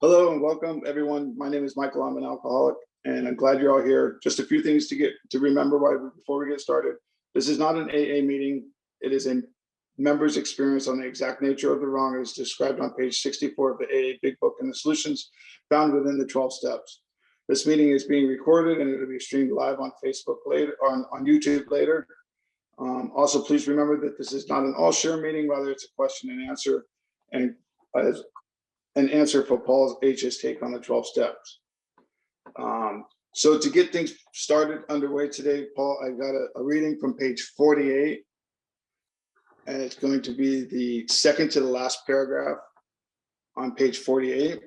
Hello and welcome, everyone. My name is Michael. I'm an alcoholic, and I'm glad you're all here. Just a few things to remember before we get started. This is not an AA meeting. It is a member's experience on the exact nature of the wrong as described on page 64 of the AA Big Book and the solutions found within the 12 steps. This meeting is being recorded and it will be streamed live on Facebook later, on YouTube later. Also, please remember that this is not an all-share meeting, rather it's a question and answer, and as an answer for Paul H's take on the 12 steps. So to get things started underway today, Paul, I got a reading from page 48, and it's going to be the second to the last paragraph on page 48.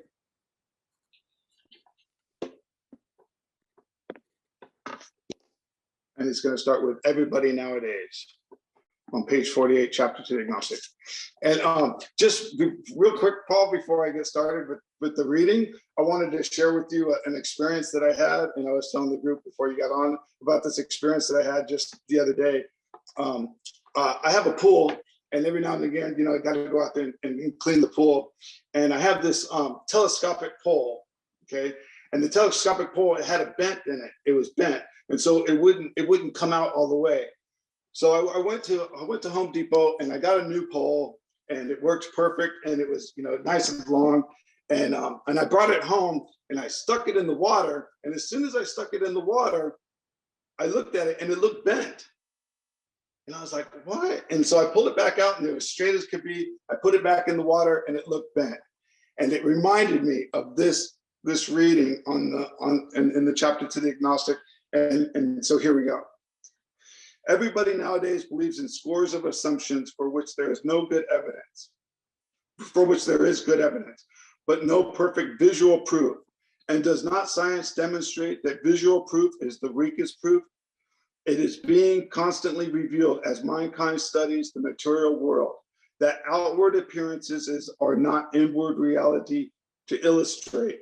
And it's going to start with everybody nowadays on page 48, chapter 2, agnostic. And just real quick, Paul, before I get started with the reading, I wanted to share with you an experience that I had. And I was telling the group before you got on about this experience that I had just the other day. I have a pool, and every now and again, I got to go out there and clean the pool. And I have this telescopic pole, okay? And the telescopic pole, it had a bent in it. It was bent. And so it wouldn't come out all the way. So I went to Home Depot and I got a new pole, and it worked perfect, and it was nice and long, and I brought it home and I stuck it in the water, and as soon as I stuck it in the water, I looked at it and it looked bent, and I was like, what? And so I pulled it back out and it was straight as could be. I put it back in the water and it looked bent, and it reminded me of this reading in the chapter to the agnostic, and so here we go. Everybody nowadays believes in scores of assumptions for which there is good evidence, but no perfect visual proof. And does not science demonstrate that visual proof is the weakest proof? It is being constantly revealed as mankind studies the material world, that outward appearances are not inward reality to illustrate.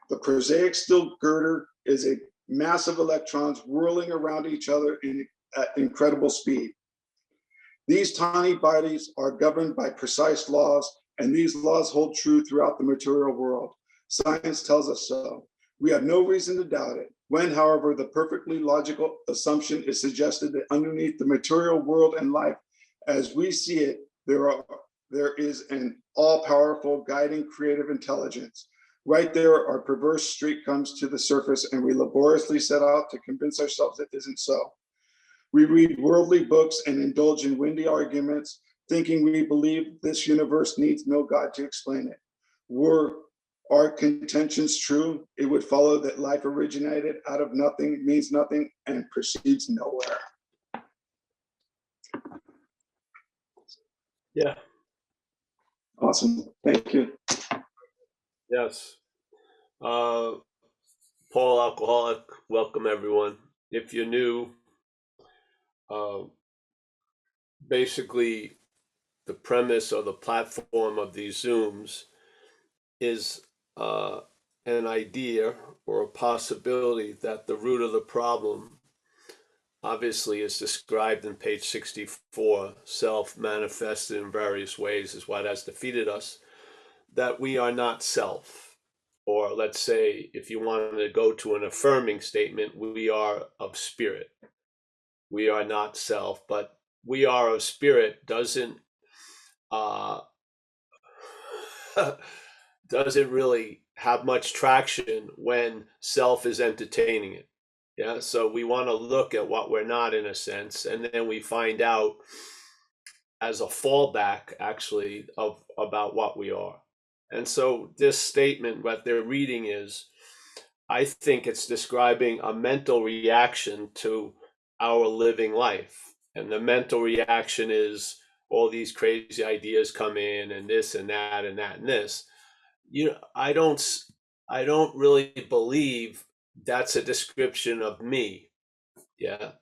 The prosaic steel girder is a mass of electrons whirling around each other at incredible speed. These tiny bodies are governed by precise laws, and these laws hold true throughout the material world. Science tells us so. We have no reason to doubt it. When, however, the perfectly logical assumption is suggested that underneath the material world and life as we see it, there is an all-powerful guiding creative intelligence. Right there, our perverse streak comes to the surface, and we laboriously set out to convince ourselves it isn't so. We read worldly books and indulge in windy arguments, thinking we believe this universe needs no God to explain it. Were our contentions true, it would follow that life originated out of nothing, means nothing, and proceeds nowhere. Yeah. Awesome. Thank you. Yes. Paul Alcoholic, welcome everyone. If you're new, basically the premise or the platform of these Zooms is an idea or a possibility that the root of the problem obviously is described in page 64, self manifested in various ways is what has defeated us, that we are not self. Or let's say, if you wanted to go to an affirming statement, we are of spirit. We are not self, but we are of spirit doesn't really have much traction when self is entertaining it. Yeah, so we want to look at what we're not, in a sense, and then we find out as a fallback actually about what we are. And so this statement, what they're reading is, I think it's describing a mental reaction to our living life. And the mental reaction is all these crazy ideas come in, and this and that and that and this. I don't really believe that's a description of me. Yeah.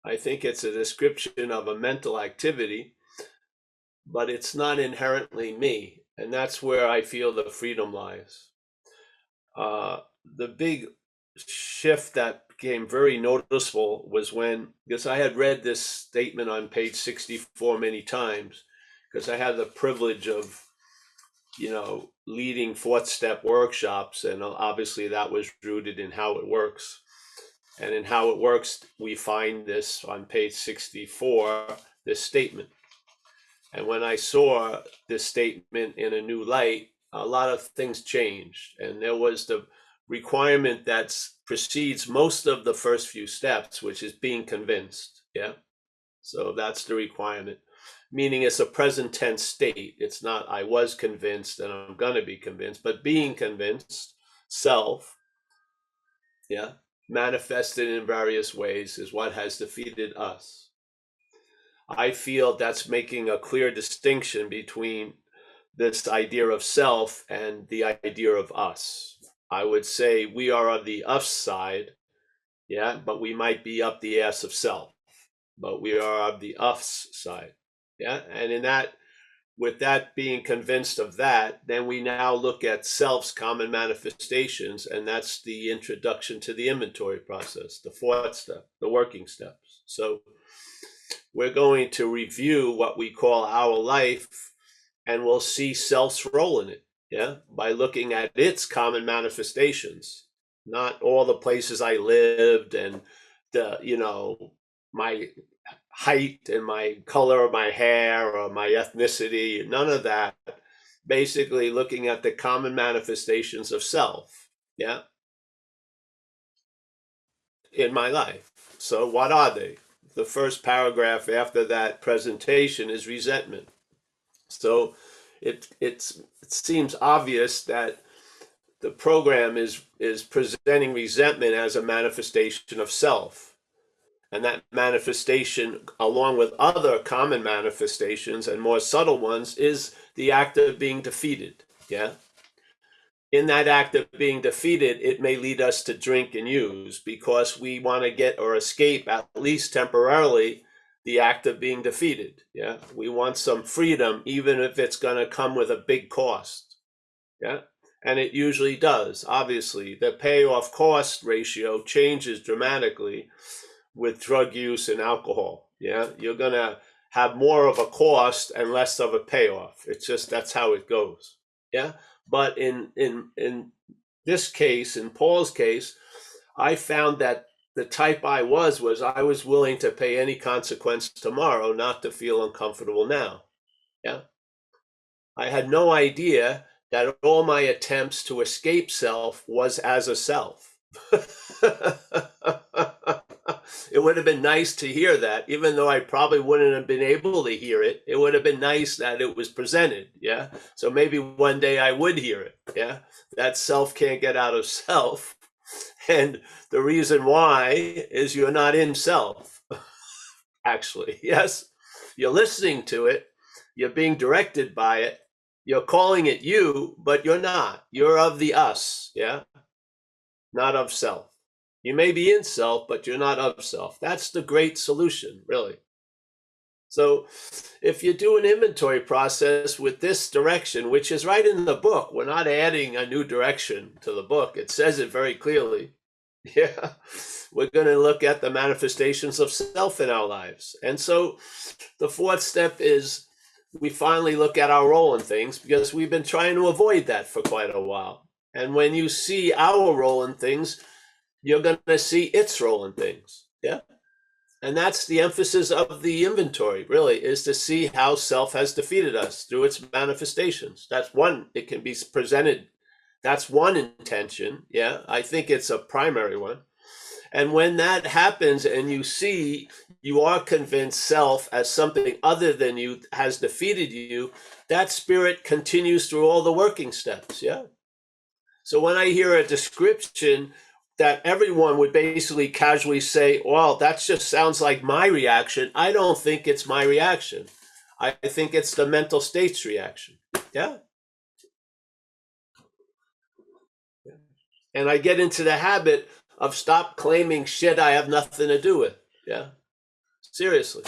I think it's a description of a mental activity, but it's not inherently me. And that's where I feel the freedom lies. The big shift that became very noticeable was because I had read this statement on page 64 many times, because I had the privilege of leading fourth step workshops, and obviously that was rooted in how it works. And in how it works, we find this on page 64, this statement. And when I saw this statement in a new light, a lot of things changed. And there was the requirement that precedes most of the first few steps, which is being convinced. Yeah. So that's the requirement, meaning it's a present tense state. It's not I was convinced and I'm going to be convinced, but being convinced, self, yeah, manifested in various ways, is what has defeated us. I feel that's making a clear distinction between this idea of self and the idea of us. I would say we are of the us side, yeah, but we might be up the ass of self, but we are of the us side, yeah. And in that, with that being convinced of that, then we now look at self's common manifestations, and that's the introduction to the inventory process, the fourth step, the working steps. So we're going to review what we call our life, and we'll see self's role in it, yeah, by looking at its common manifestations, not all the places I lived and my height and my color of my hair or my ethnicity, none of that. Basically looking at the common manifestations of self, yeah, in my life. So what are they? The first paragraph after that presentation is resentment. So it seems obvious that the program is presenting resentment as a manifestation of self. And that manifestation, along with other common manifestations and more subtle ones, is the act of being defeated. Yeah. In that act of being defeated, it may lead us to drink and use because we want to get or escape, at least temporarily, the act of being defeated. Yeah. We want some freedom, even if it's going to come with a big cost. Yeah. And it usually does. Obviously, the payoff cost ratio changes dramatically with drug use and alcohol. Yeah, you're gonna have more of a cost and less of a payoff. It's just that's how it goes. Yeah, but in this case, in Paul's case, I found that the type I was I was willing to pay any consequence tomorrow not to feel uncomfortable now. Yeah, I had no idea that all my attempts to escape self was as a self. It would have been nice to hear that, even though I probably wouldn't have been able to hear it. It would have been nice that it was presented. Yeah. So maybe one day I would hear it. Yeah. That self can't get out of self. And the reason why is you're not in self, actually. Yes. You're listening to it. You're being directed by it. You're calling it you, but you're not. You're of the us. Yeah. Not of self. You may be in self, but you're not of self. That's the great solution, really. So if you do an inventory process with this direction, which is right in the book, we're not adding a new direction to the book. It says it very clearly. Yeah, we're going to look at the manifestations of self in our lives. And so the fourth step is we finally look at our role in things because we've been trying to avoid that for quite a while. And when you see our role in things, you're going to see its role in things. Yeah. And that's the emphasis of the inventory, really, is to see how self has defeated us through its manifestations. That's one, it can be presented. That's one intention. Yeah. I think it's a primary one. And when that happens and you see you are convinced self as something other than you has defeated you, that spirit continues through all the working steps. Yeah. So when I hear a description that everyone would basically casually say, well, that just sounds like my reaction, I don't think it's my reaction. I think it's the mental state's reaction. Yeah. And I get into the habit of stop claiming shit I have nothing to do with. Yeah. Seriously.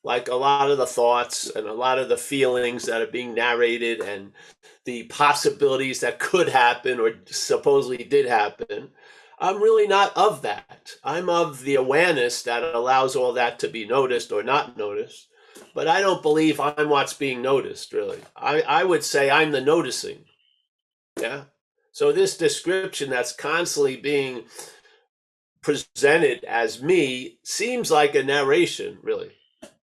Like a lot of the thoughts and a lot of the feelings that are being narrated and the possibilities that could happen or supposedly did happen, I'm really not of that. I'm of the awareness that allows all that to be noticed or not noticed. But I don't believe I'm what's being noticed, really. I would say I'm the noticing. Yeah. So this description that's constantly being presented as me seems like a narration, really.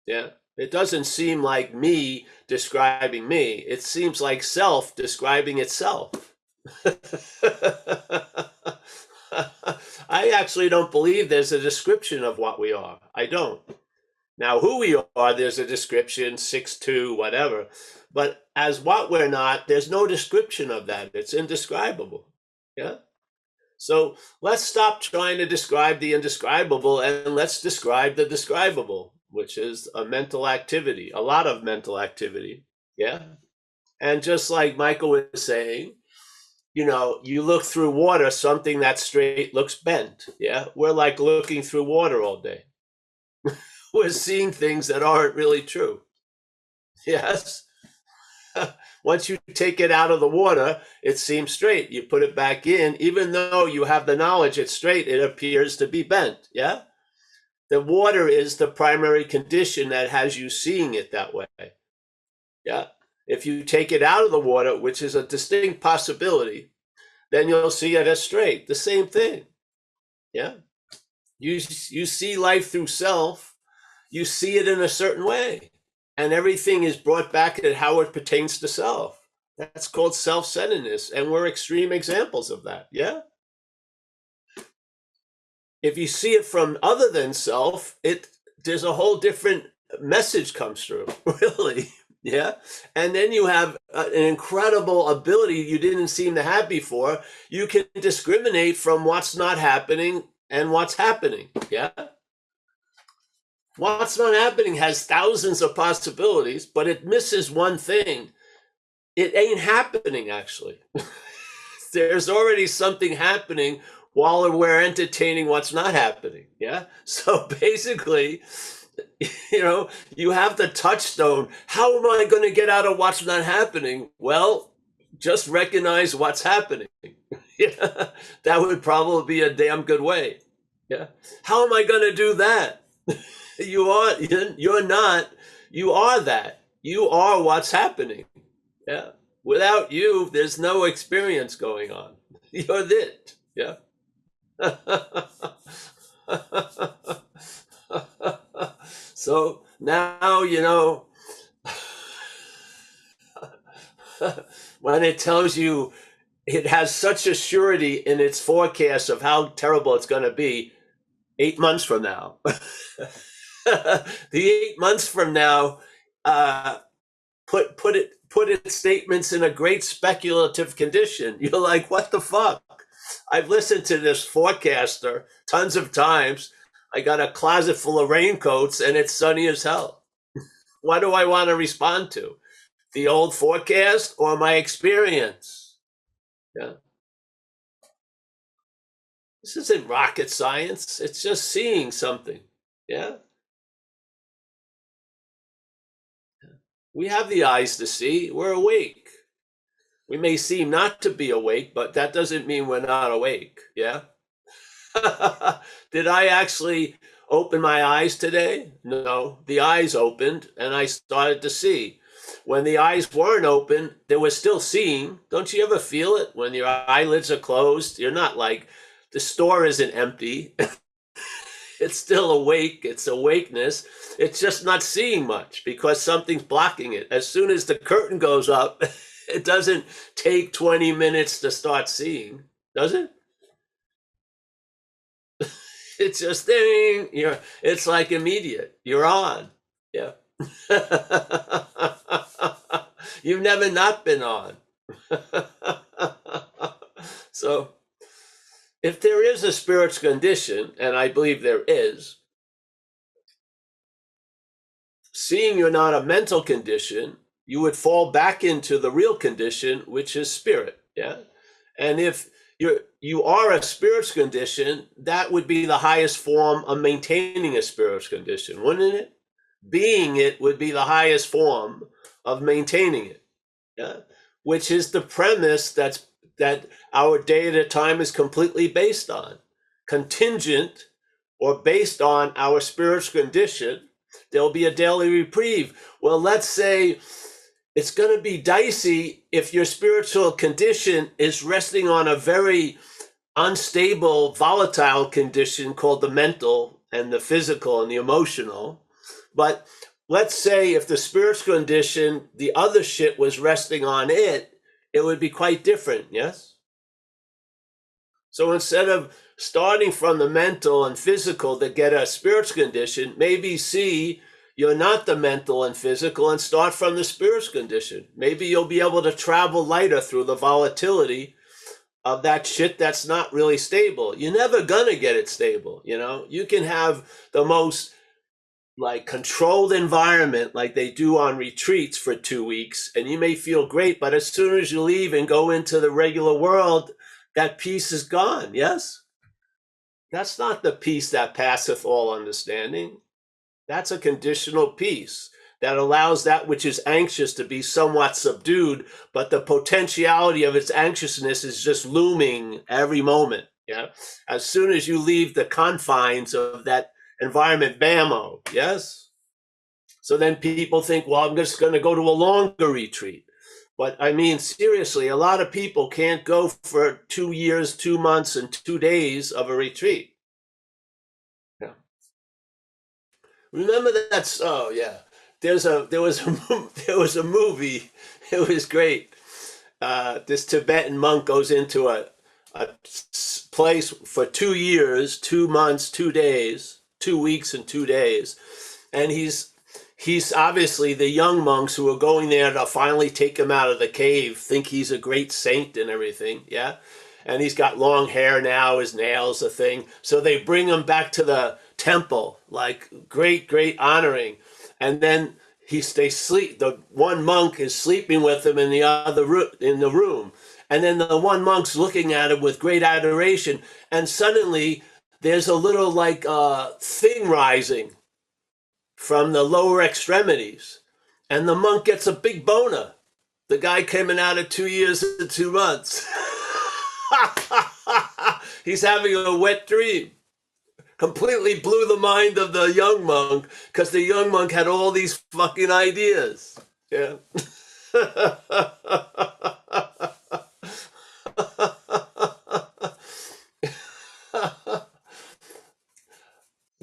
Yeah. It doesn't seem like me describing me. It seems like self describing itself. I actually don't believe there's a description of what we are. I don't. Now, who we are, there's a description, 6'2", whatever. But as what we're not, there's no description of that. It's indescribable. Yeah. So let's stop trying to describe the indescribable and let's describe the describable, which is a mental activity, a lot of mental activity. Yeah. And just like Michael was saying, you look through water, something that's straight looks bent. Yeah. We're like looking through water all day. We're seeing things that aren't really true. Yes. Once you take it out of the water, it seems straight. You put it back in, even though you have the knowledge it's straight, it appears to be bent. Yeah. The water is the primary condition that has you seeing it that way. Yeah. If you take it out of the water, which is a distinct possibility, then you'll see it as straight. The same thing. Yeah. You see life through self. You see it in a certain way. And everything is brought back at how it pertains to self. That's called self-centeredness. And we're extreme examples of that. Yeah. If you see it from other than self, there's a whole different message comes through, really. Yeah. And then you have an incredible ability you didn't seem to have before. You can discriminate from what's not happening and what's happening. Yeah. What's not happening has thousands of possibilities, but it misses one thing. It ain't happening, actually. There's already something happening while we're entertaining what's not happening. Yeah. So basically, you have the touchstone. How am I going to get out of what's not happening? Well, just recognize what's happening. Yeah. That would probably be a damn good way. Yeah. How am I going to do that? You're not, you are that. You are what's happening. Yeah. Without you, there's no experience going on. You're it. Yeah. So now, when it tells you it has such a surety in its forecast of how terrible it's going to be 8 months from now. The 8 months from now, put its statements in a great speculative condition. You're like, what the fuck? I've listened to this forecaster tons of times. I got a closet full of raincoats and it's sunny as hell. What do I want to respond to? The old forecast or my experience? Yeah. This isn't rocket science. It's just seeing something. Yeah. We have the eyes to see. We're awake. We may seem not to be awake, but that doesn't mean we're not awake. Yeah. Did I actually open my eyes today? No. The eyes opened and I started to see. When the eyes weren't open, there was still seeing. Don't you ever feel it when your eyelids are closed? You're not like, the store isn't empty. It's still awake. It's awakeness. It's just not seeing much because something's blocking it. As soon as the curtain goes up, it doesn't take 20 minutes to start seeing, does it? It's just ding. It's like immediate. You're on. Yeah. You've never not been on. So if there is a spiritual condition, and I believe there is, seeing you're not a mental condition, you would fall back into the real condition, which is spirit. Yeah. And if you are a spiritual condition, that would be the highest form of maintaining a spiritual condition, wouldn't it? Being it would be the highest form of maintaining it. Yeah. Which is the premise that our day at a time is completely based on. Contingent or based on our spiritual condition There'll be a daily reprieve. Well, let's say it's going to be dicey if your spiritual condition is resting on a very unstable, volatile condition called the mental and the physical and the emotional. But let's say if the spiritual condition, the other shit was resting on it, it would be quite different, yes? So instead of starting from the mental and physical to get a spiritual condition, maybe see you're not the mental and physical and start from the spiritual condition. Maybe you'll be able to travel lighter through the volatility of that shit that's not really stable. You're never gonna get it stable, you know? You can have the most like controlled environment like they do on retreats for 2 weeks, and you may feel great, but as soon as you leave and go into the regular world, that peace is gone, yes? That's not the peace that passeth all understanding. That's a conditional peace that allows that which is anxious to be somewhat subdued, but the potentiality of its anxiousness is just looming every moment. Yeah. As soon as you leave the confines of that environment, bammo, yes? So then people think, well, I'm just going to go to a longer retreat. But I mean, seriously, a lot of people can't go for 2 years, 2 months, and 2 days of a retreat. Yeah. Remember that? Oh yeah. There was a movie. It was great. This Tibetan monk goes into a place for 2 years, 2 months, 2 days, 2 weeks, and 2 days, and he's obviously the young monks who are going there to finally take him out of the cave think he's a great saint and everything. Yeah. And he's got long hair now, his nails a thing. So they bring him back to the temple, like great honoring. And then they sleep. The one monk is sleeping with him in the room. And then the one monk's looking at him with great adoration. And suddenly there's a little like thing rising from the lower extremities. And the monk gets a big boner. The guy coming out of 2 years and 2 months. He's having a wet dream. Completely blew the mind of the young monk because the young monk had all these fucking ideas. Yeah.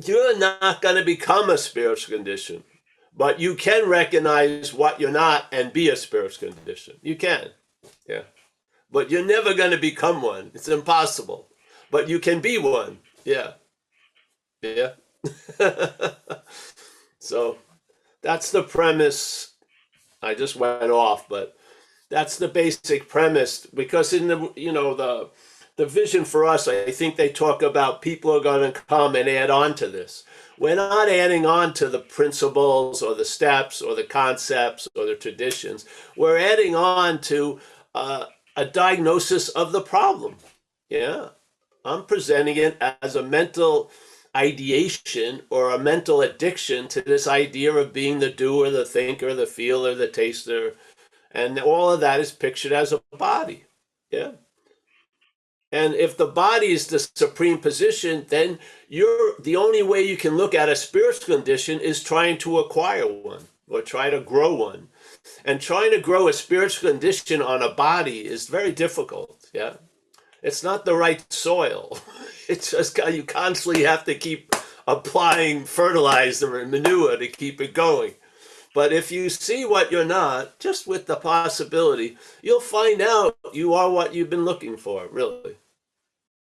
You're not going to become a spiritual condition, but you can recognize what you're not and be a spiritual condition. You can. Yeah. But you're never going to become one. It's impossible. But you can be one. Yeah. Yeah. So that's the premise. I just went off, but that's the basic premise, because in the vision for us, I think they talk about people are going to come and add on to this. We're not adding on to the principles or the steps or the concepts or the traditions. We're adding on to a diagnosis of the problem. Yeah. I'm presenting it as a mental ideation or a mental addiction to this idea of being the doer, the thinker, the feeler, the taster. And all of that is pictured as a body. Yeah. And if the body is the supreme position, then the only way you can look at a spiritual condition is trying to acquire one or try to grow one. And trying to grow a spiritual condition on a body is very difficult. Yeah. It's not the right soil. It's just you constantly have to keep applying fertilizer and manure to keep it going. But if you see what you're not, just with the possibility, you'll find out you are what you've been looking for, really.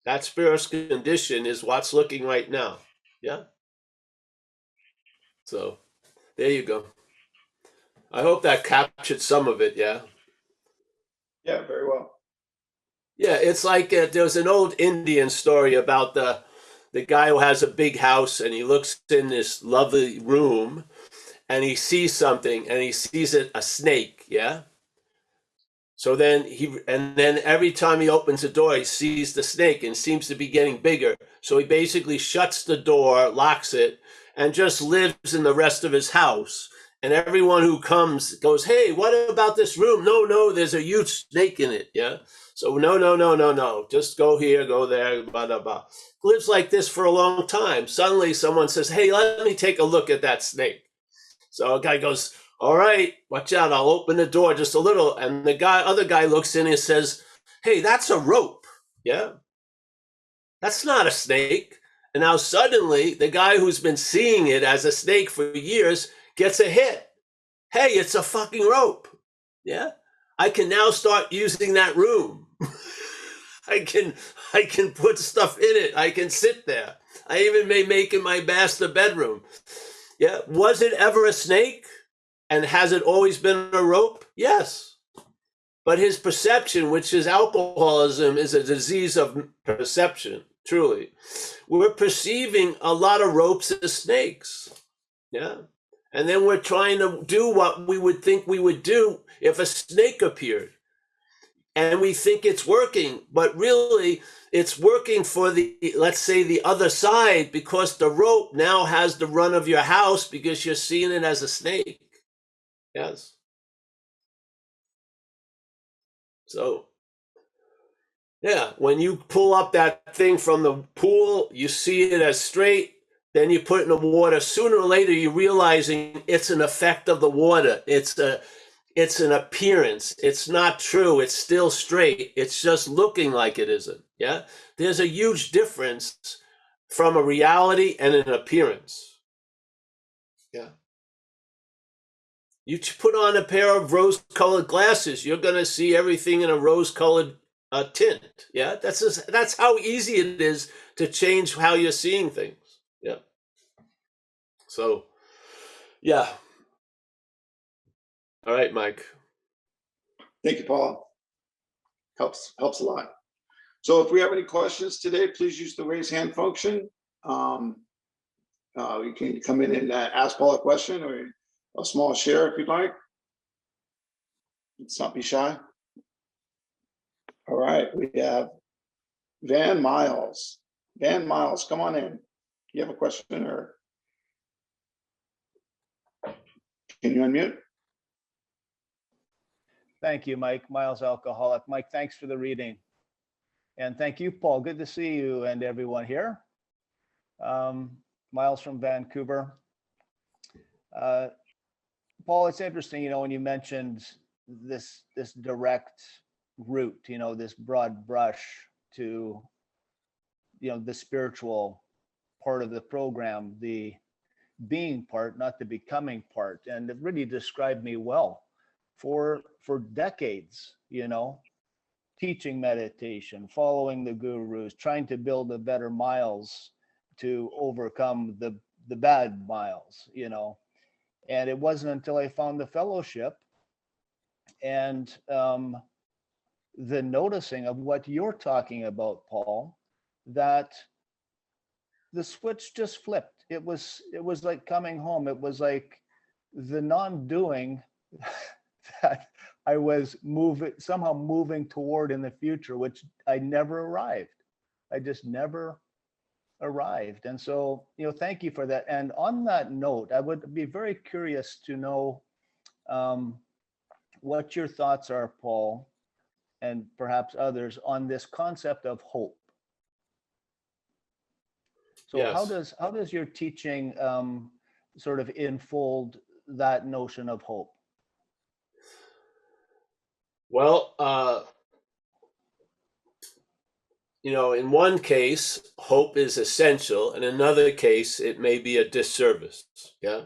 That spiritual condition is what's looking right now. Yeah? So, there you go. I hope that captured some of it, yeah? Yeah, very well. Yeah, it's like there's an old Indian story about the guy who has a big house and he looks in this lovely room and he sees something and he sees a snake, yeah? So then every time he opens the door, he sees the snake and seems to be getting bigger. So he basically shuts the door, locks it, and just lives in the rest of his house. And everyone who comes goes, hey, what about this room? No, there's a huge snake in it, yeah? So no. Just go here, go there, blah, blah, blah. Lives like this for a long time. Suddenly someone says, hey, let me take a look at that snake. So a guy goes, all right, watch out. I'll open the door just a little. And the other guy looks in and says, hey, that's a rope. Yeah. That's not a snake. And now suddenly the guy who's been seeing it as a snake for years gets a hit. Hey, it's a fucking rope. Yeah. I can now start using that room. I can put stuff in it. I can sit there. I even may make it my master bedroom. Yeah. Was it ever a snake? And has it always been a rope? Yes. But his perception, which is alcoholism, is a disease of perception, truly. We're perceiving a lot of ropes as snakes. Yeah. And then we're trying to do what we would think we would do if a snake appeared. And we think it's working, but really it's working for let's say the other side, because the rope now has the run of your house because you're seeing it as a snake. Yes. So, yeah, when you pull up that thing from the pool, you see it as straight, then you put it in the water. Sooner or later, you're realizing it's an effect of the water. It's an appearance. It's not true. It's still straight. It's just looking like it isn't. Yeah. There's a huge difference from a reality and an appearance. Yeah. You put on a pair of rose-colored glasses, you're going to see everything in a rose-colored tint. Yeah. That's how easy it is to change how you're seeing things. Yeah. So, yeah. All right, Mike. Thank you, Paul. Helps a lot. So if we have any questions today, please use the raise hand function. You can come in and ask Paul a question or a small share if you'd like. Let's not be shy. All right, we have Van Miles. Van Miles, come on in. You have a question or can you unmute? Thank you, Mike. Miles Alcoholic. Mike, thanks for the reading. And thank you, Paul. Good to see you and everyone here. Miles from Vancouver. Paul, it's interesting, when you mentioned this direct route, this broad brush to, the spiritual part of the program, the being part, not the becoming part. And it really described me well for decades, teaching meditation, following the gurus, trying to build a better Miles to overcome the bad Miles, And it wasn't until I found the fellowship and the noticing of what you're talking about, Paul, that the switch just flipped. It was like coming home. It was like the non-doing that I was somehow moving toward in the future, which I never arrived. I just never arrived. And so, thank you for that. And on that note, I would be very curious to know what your thoughts are, Paul, and perhaps others, on this concept of hope. So yes. How does your teaching sort of enfold that notion of hope? Well, in one case, hope is essential. In another case, it may be a disservice. Yeah.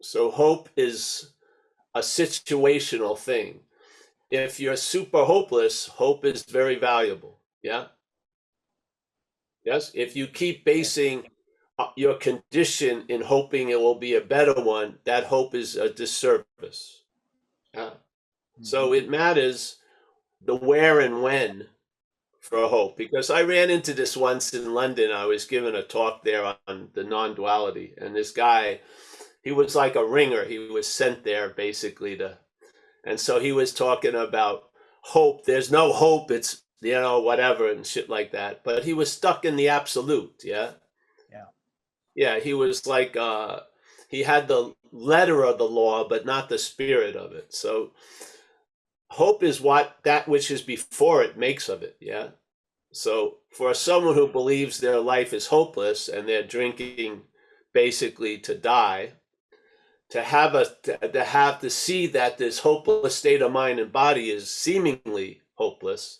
So hope is a situational thing. If you're super hopeless, hope is very valuable. Yeah. Yes. If you keep basing your condition in hoping it will be a better one, that hope is a disservice. Yeah. So it matters the where and when for hope, because I ran into this once in London. I was given a talk there on the non-duality, and this guy, he was like a ringer. He was sent there basically and so he was talking about hope. There's no hope. It's, whatever and shit like that. But he was stuck in the absolute. Yeah. Yeah. Yeah. He was like, he had the letter of the law, but not the spirit of it. So hope is what that which is before it makes of it. Yeah. So for someone who believes their life is hopeless and they're drinking basically to die, to see that this hopeless state of mind and body is seemingly hopeless,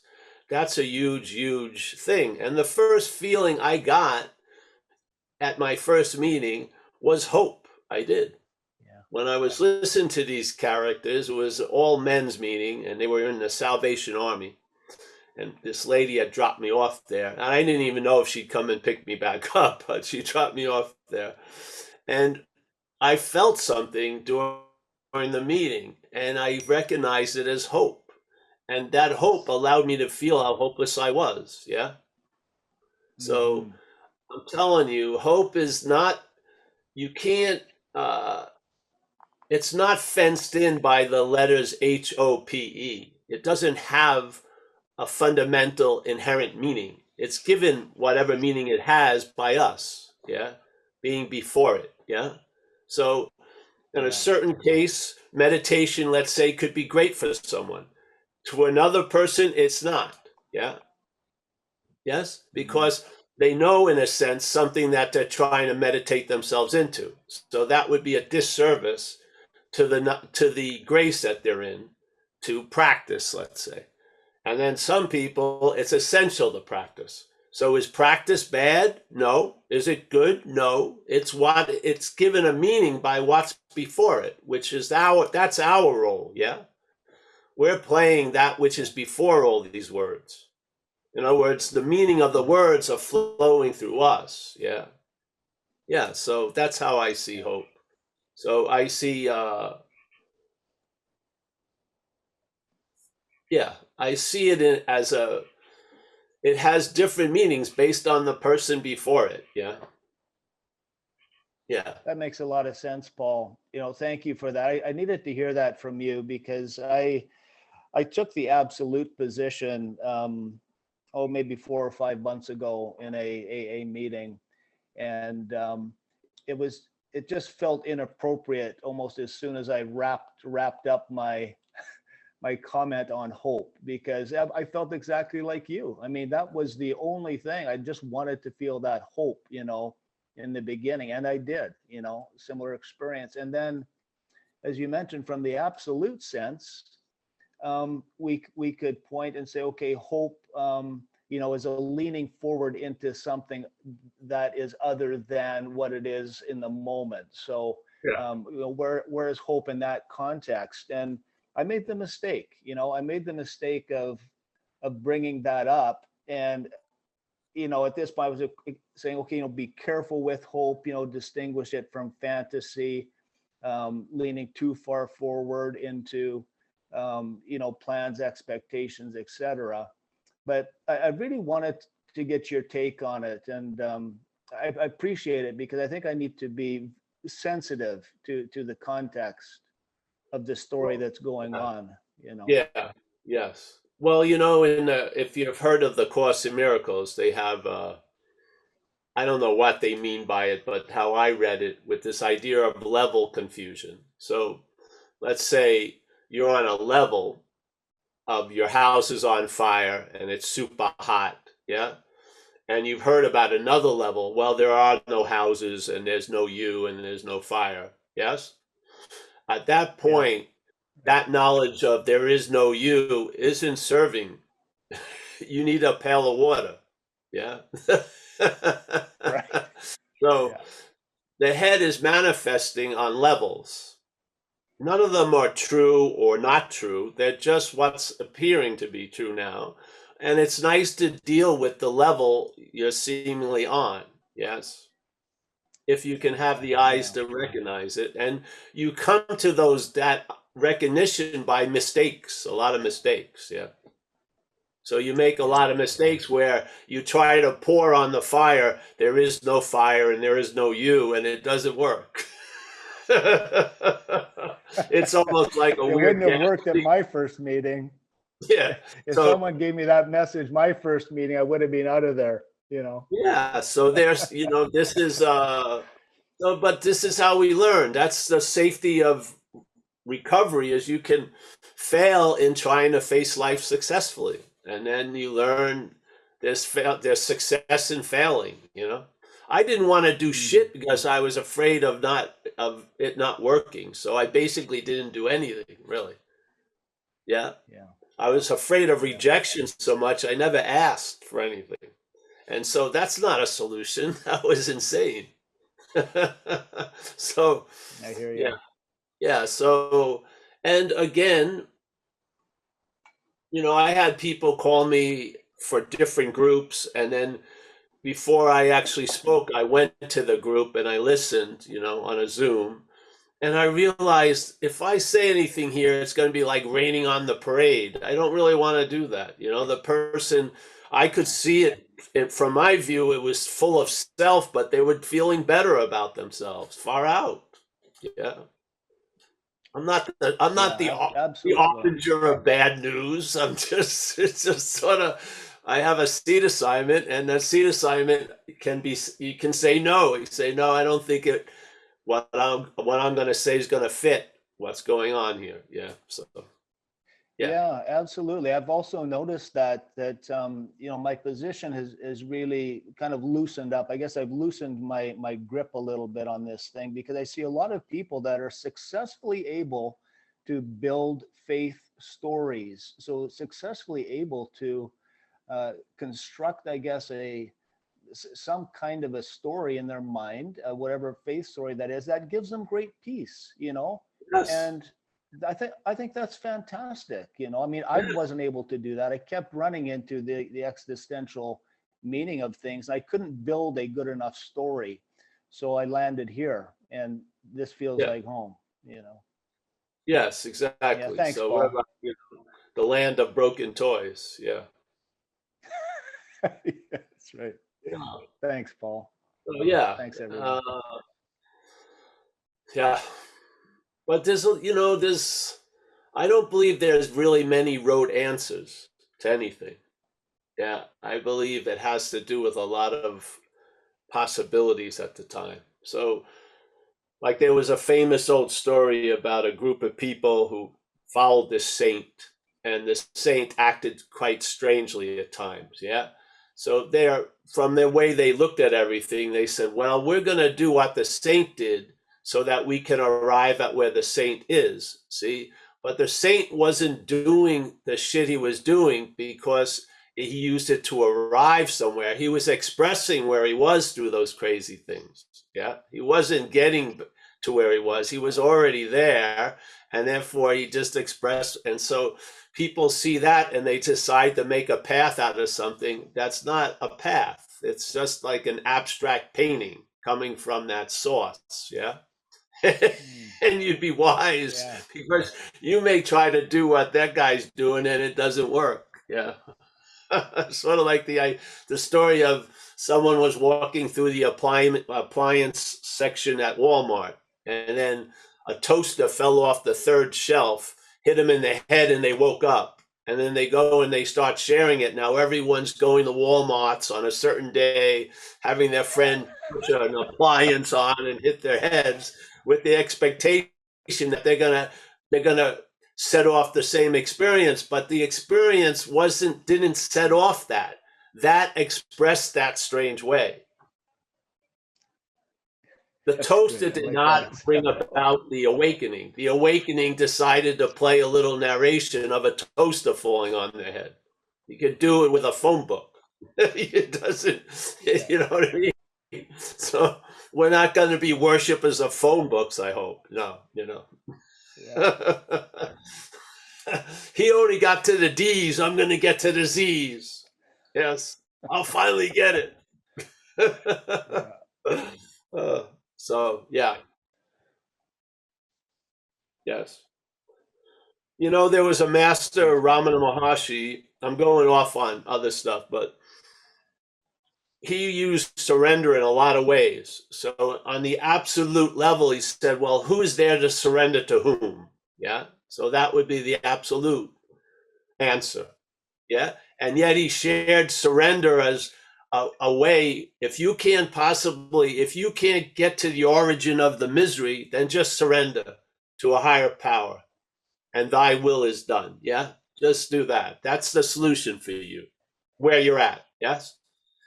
that's a huge thing. And the first feeling I got at my first meeting was hope. I did. Yeah. When I was listening to these characters, it was all men's meeting, and they were in the Salvation Army. And this lady had dropped me off there. And I didn't even know if she'd come and pick me back up, but she dropped me off there. And I felt something during the meeting, and I recognized it as hope. And that hope allowed me to feel how hopeless I was. Yeah. So I'm telling you, hope is not, you can't, it's not fenced in by the letters HOPE. It doesn't have a fundamental inherent meaning. It's given whatever meaning it has by us, yeah, being before it, yeah. So in a certain case, meditation, let's say, could be great for someone. To another person, it's not, yeah. Yes, because they know, in a sense, something that they're trying to meditate themselves into. So that would be a disservice to the grace that they're in to practice, let's say. And then some people, it's essential to practice. So is practice bad? No. Is it good? No. It's given a meaning by what's before it, which is that's our role, yeah? We're playing that which is before all these words. In other words, the meaning of the words are flowing through us, yeah? Yeah, so that's how I see hope. So I see, I see it as it has different meanings based on the person before it. Yeah. Yeah. That makes a lot of sense, Paul. Thank you for that. I needed to hear that from you because I took the absolute position, maybe 4 or 5 months ago in a meeting, and it just felt inappropriate almost as soon as I wrapped up my comment on hope, because I felt exactly like you. I mean, that was the only thing. I just wanted to feel that hope, in the beginning. And I did, similar experience. And then, as you mentioned, from the absolute sense, we could point and say, okay, hope, is a leaning forward into something that is other than what it is in the moment. So, Yeah. where is hope in that context? And I made the mistake, of bringing that up. And, at this point I was saying, okay, be careful with hope, distinguish it from fantasy, leaning too far forward into, plans, expectations, etc. But I really wanted to get your take on it. And I appreciate it, because I think I need to be sensitive to the context of the story that's going on. Yeah. Yes. Well, if you've heard of the Course in Miracles, they have, I don't know what they mean by it, but how I read it, with this idea of level confusion. So let's say you're on a level of your house is on fire and it's super hot. Yeah. And you've heard about another level. Well, there are no houses and there's no you and there's no fire. Yes. At that point, that knowledge of there is no you isn't serving. You need a pail of water. Yeah. Right. So Yeah. the head is manifesting on levels. None of them are true or not true. They're just what's appearing to be true now. And it's nice to deal with the level you're seemingly on. Yes. If you can have the eyes to recognize it. And you come to that recognition by mistakes, a lot of mistakes. Yeah. So you make a lot of mistakes where you try to pour on the fire. There is no fire and there is no you, and it doesn't work. It's almost like a It weird wouldn't have worked at galaxy. my first meeting. Yeah. If So someone gave me that message my first meeting, I would have been out of there. yeah. So there's, this is but this is how we learn. That's the safety of recovery is you can fail in trying to face life successfully, and then you learn there's success in failing. I didn't want to do shit because I was afraid of it not working, so I basically didn't do anything really. Yeah, I was afraid of rejection so much I never asked for anything, and so that's not a solution. That was insane. So I hear you. yeah. Yeah, so, and again, I had people call me for different groups, and then before I actually spoke, I went to the group and I listened, on a Zoom, and I realized if I say anything here, it's going to be like raining on the parade. I don't really want to do that. The person, I could see it from my view, it was full of self, but they were feeling better about themselves, far out. Yeah. I'm not the absolutely. harbinger of bad news. It's just sort of, I have a seat assignment, and that seat assignment can be, you can say no. You say, no, I don't think what I'm going to say is going to fit what's going on here. Yeah. So, yeah, absolutely. I've also noticed that my position has really kind of loosened up. I guess I've loosened my grip a little bit on this thing, because I see a lot of people that are successfully able to build faith stories. So successfully able to construct, I guess, some kind of a story in their mind, whatever faith story that is, that gives them great peace, yes. and I think that's fantastic. I mean, I wasn't able to do that. I kept running into the existential meaning of things. I couldn't build a good enough story. So I landed here, and this feels like home, Yes, exactly. Yeah, thanks, So we're Paul. like, the land of broken toys. Yeah. That's right. Yeah. Thanks, Paul. So, yeah. Thanks, everyone. Yeah. But I don't believe there's really many rote answers to anything. Yeah. I believe it has to do with a lot of possibilities at the time. So, like, there was a famous old story about a group of people who followed this saint, and this saint acted quite strangely at times. Yeah. So from the way they looked at everything, they said, well, we're going to do what the saint did so that we can arrive at where the saint is. See, but the saint wasn't doing the shit he was doing because he used it to arrive somewhere. He was expressing where he was through those crazy things. Yeah. He wasn't getting to where he was already there. And therefore he just expressed. And so people see that and they decide to make a path out of something. That's not a path. It's just like an abstract painting coming from that source. Yeah. And you'd be wise because you may try to do what that guy's doing and it doesn't work. Yeah. Sort of like the story of someone was walking through the appliance section at Walmart, and then a toaster fell off the third shelf, hit them in the head, and they woke up. And then they go and they start sharing it. Now everyone's going to Walmarts on a certain day, having their friend put an appliance on and hit their heads with the expectation that they're gonna set off the same experience, but the experience didn't set off that expressed that strange way. The toaster did not bring about the awakening. The awakening decided to play a little narration of a toaster falling on their head. You could do it with a phone book. It doesn't, you know what I mean? So we're not going to be worshippers of phone books, I hope. No, Yeah. He only got to the D's. I'm going to get to the Z's. Yes, I'll finally get it. So, yeah. Yes. There was a master, Ramana Maharshi. I'm going off on other stuff, but he used surrender in a lot of ways. So on the absolute level, he said, well, who's there to surrender to whom? Yeah. So that would be the absolute answer. Yeah. And yet he shared surrender as a way, if you can't get to the origin of the misery, then just surrender. to a higher power, and thy will is done. Yeah, just do that. That's the solution for you, where you're at. Yes.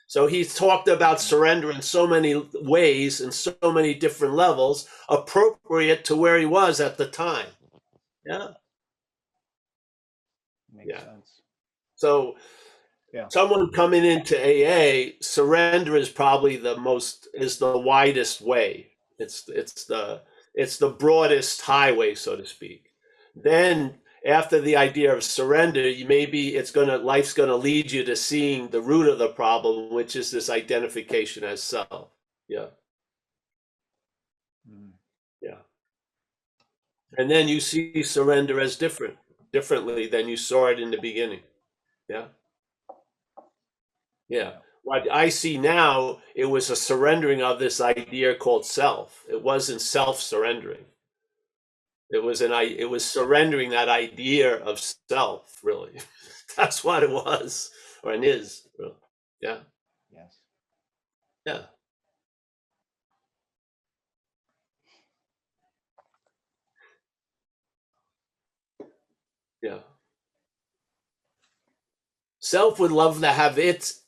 So he's talked about surrender in so many ways and so many different levels, appropriate to where he was at the time. Yeah. Makes sense. So someone coming into AA, surrender is probably the widest way. It's the broadest highway, so to speak. Then after the idea of surrender, life's gonna lead you to seeing the root of the problem, which is this identification as self. Yeah. Yeah. And then you see surrender as differently than you saw it in the beginning. Yeah. Yeah. What I see now, it was a surrendering of this idea called self. It wasn't self-surrendering. It was surrendering that idea of self, really. That's what it was, or it is. Really. Yeah. Yes. Yeah. Yeah. Self would love to have it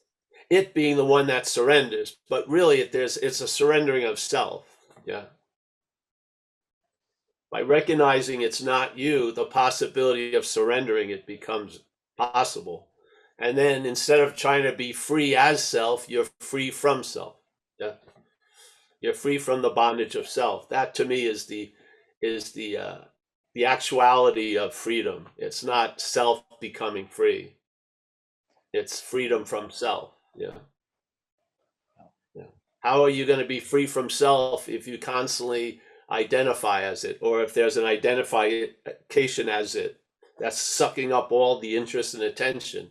being the one that surrenders, but really it's a surrendering of self. Yeah. By recognizing it's not you, the possibility of surrendering it becomes possible. And then instead of trying to be free as self, you're free from self. Yeah. You're free from the bondage of self. That to me is the actuality of freedom. It's not self becoming free. It's freedom from self. Yeah. Yeah. How are you going to be free from self if you constantly identify as it, or if there's an identification as it that's sucking up all the interest and attention?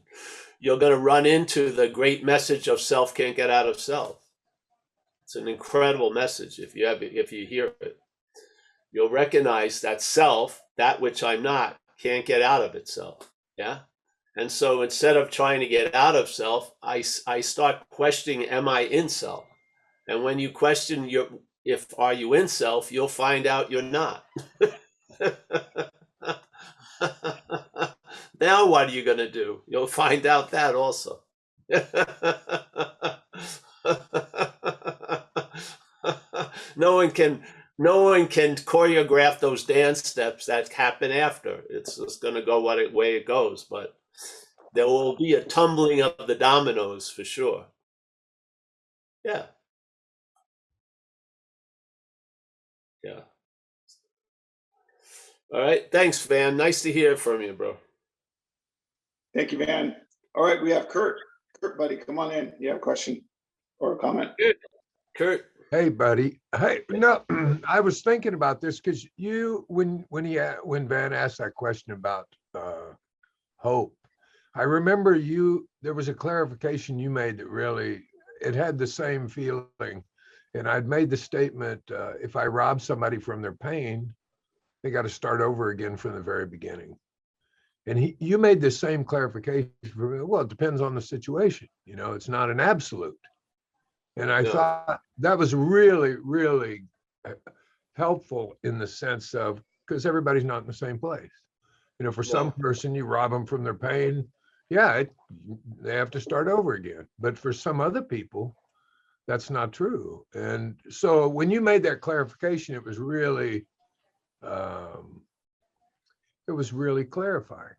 You're going to run into the great message of self can't get out of self. It's an incredible message. If you hear it, you'll recognize that self, that which I'm not, can't get out of itself. Yeah. And so instead of trying to get out of self, I start questioning, am I in self? And when you question are you in self, you'll find out you're not. Now what are you going to do? You'll find out that also. No one can choreograph those dance steps that happen after. It's just going to go way it goes, but there will be a tumbling of the dominoes for sure. Yeah. Yeah. All right. Thanks, Van. Nice to hear from you, bro. Thank you, Van. All right, we have Kurt. Kurt, buddy, come on in. You have a question or a comment? Good. Kurt. Hey, buddy. Hey, no, I was thinking about this because when Van asked that question about hope, I remember there was a clarification you made that really, it had the same feeling. And I'd made the statement, if I rob somebody from their pain, they got to start over again from the very beginning. And you made the same clarification for me. Well, it depends on the situation. It's not an absolute. And I thought that was really, really helpful in the sense of, because everybody's not in the same place. For some person, you rob them from their pain. Yeah, they have to start over again. But for some other people, that's not true. And so when you made that clarification, it was really clarifying.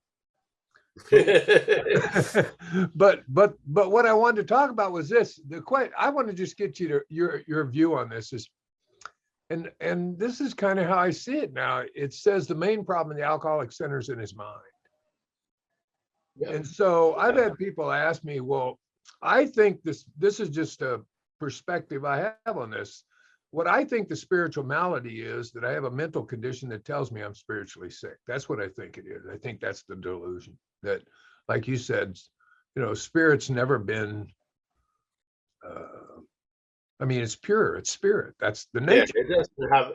but what I wanted to talk about was this. I want to just get you to your view on this is, and this is kind of how I see it now. It says the main problem in the alcoholic centers in his mind. Yeah. And so I've had people ask me, well, I think this is just a perspective I have on this. What I think the spiritual malady is that I have a mental condition that tells me I'm spiritually sick. That's what I think it is. I think that's the delusion that, like you said, spirit's never been, it's pure, it's spirit. That's the nature. Yeah,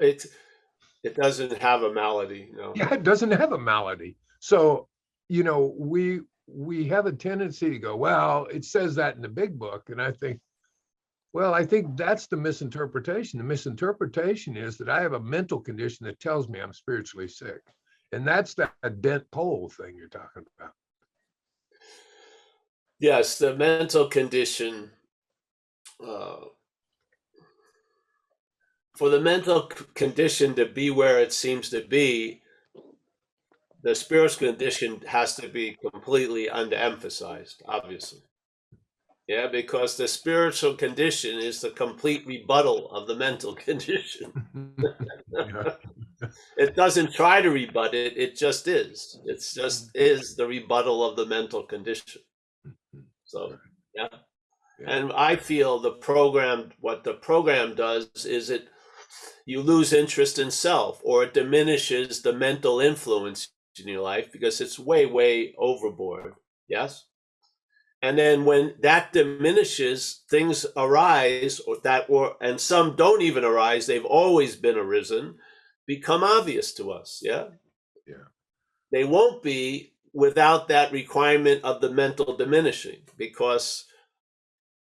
it doesn't have a malady. No. Yeah, it doesn't have a malady. So, we have a tendency to go, well, it says that in the big book. And I think, Well, I think that's the misinterpretation. The misinterpretation is that I have a mental condition that tells me I'm spiritually sick. And that's that dent pole thing you're talking about. Yes, the mental condition. For the mental condition to be where it seems to be, the spiritual condition has to be completely underemphasized, obviously. Yeah, because the spiritual condition is the complete rebuttal of the mental condition. Yeah. It doesn't try to rebut it, it just is. It just is the rebuttal of the mental condition. So, yeah. Yeah. And I feel what the program does is you lose interest in self, or it diminishes the mental influence in your life because it's way, way overboard. Yes. And then when that diminishes, things arise and some don't even arise. They've always been arisen, become obvious to us. Yeah. Yeah. They won't be without that requirement of the mental diminishing, because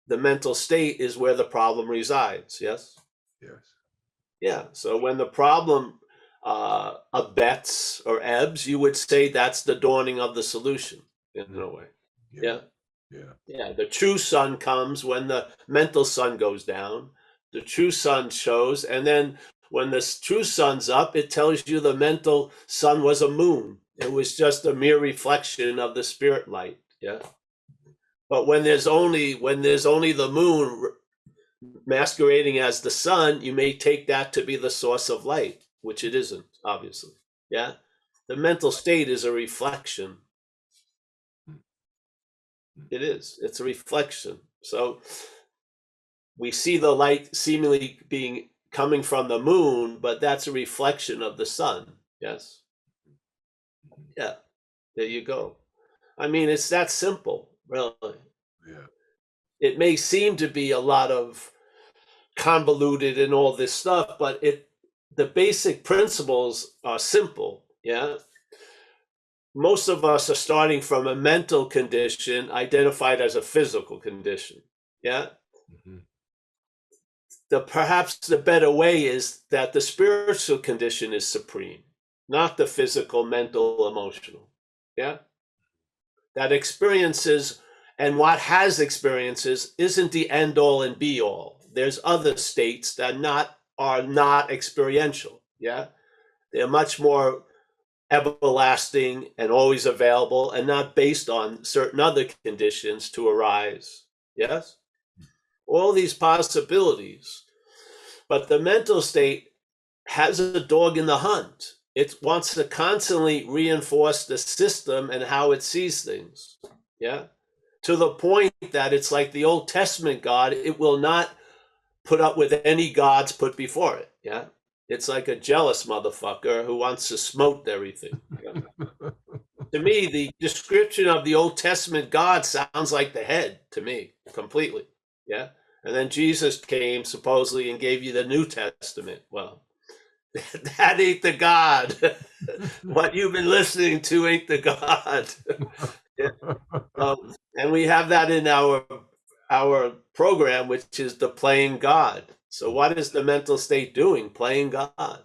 the mental state is where the problem resides. Yes. Yes. Yeah. So when the problem abets or ebbs, you would say that's the dawning of the solution in a way. Yeah. Yeah. Yeah. The true sun comes when the mental sun goes down. The true sun shows. And then when the true sun's up, it tells you the mental sun was a moon. It was just a mere reflection of the spirit light. Yeah. But when there's only the moon masquerading as the sun, you may take that to be the source of light, which it isn't, obviously. Yeah. The mental state is a reflection. It is. It's a reflection. So we see the light seemingly coming from the moon, but that's a reflection of the sun. Yes. Yeah. There you go. I mean, it's that simple, really. Yeah. It may seem to be a lot of convoluted and all this stuff, but the basic principles are simple. Yeah. Most of us are starting from a mental condition identified as a physical condition. Yeah. Mm-hmm. Perhaps the better way is that the spiritual condition is supreme, not the physical, mental, emotional. Yeah. That experiences and what has experiences isn't the end all and be all. There's other states that are not experiential. Yeah. They're much more everlasting and always available and not based on certain other conditions to arise. Yes. All these possibilities. But the mental state has a dog in the hunt. It wants to constantly reinforce the system and how it sees things. Yeah. To the point that it's like the Old Testament God, it will not put up with any gods put before it. Yeah. It's like a jealous motherfucker who wants to smote everything. Yeah. To me, the description of the Old Testament God sounds like the head to me, completely. Yeah. And then Jesus came supposedly and gave you the New Testament. Well, that ain't the God. What you've been listening to ain't the God. Yeah. And we have that in our program, which is the playing God. So what is the mental state doing? Playing God.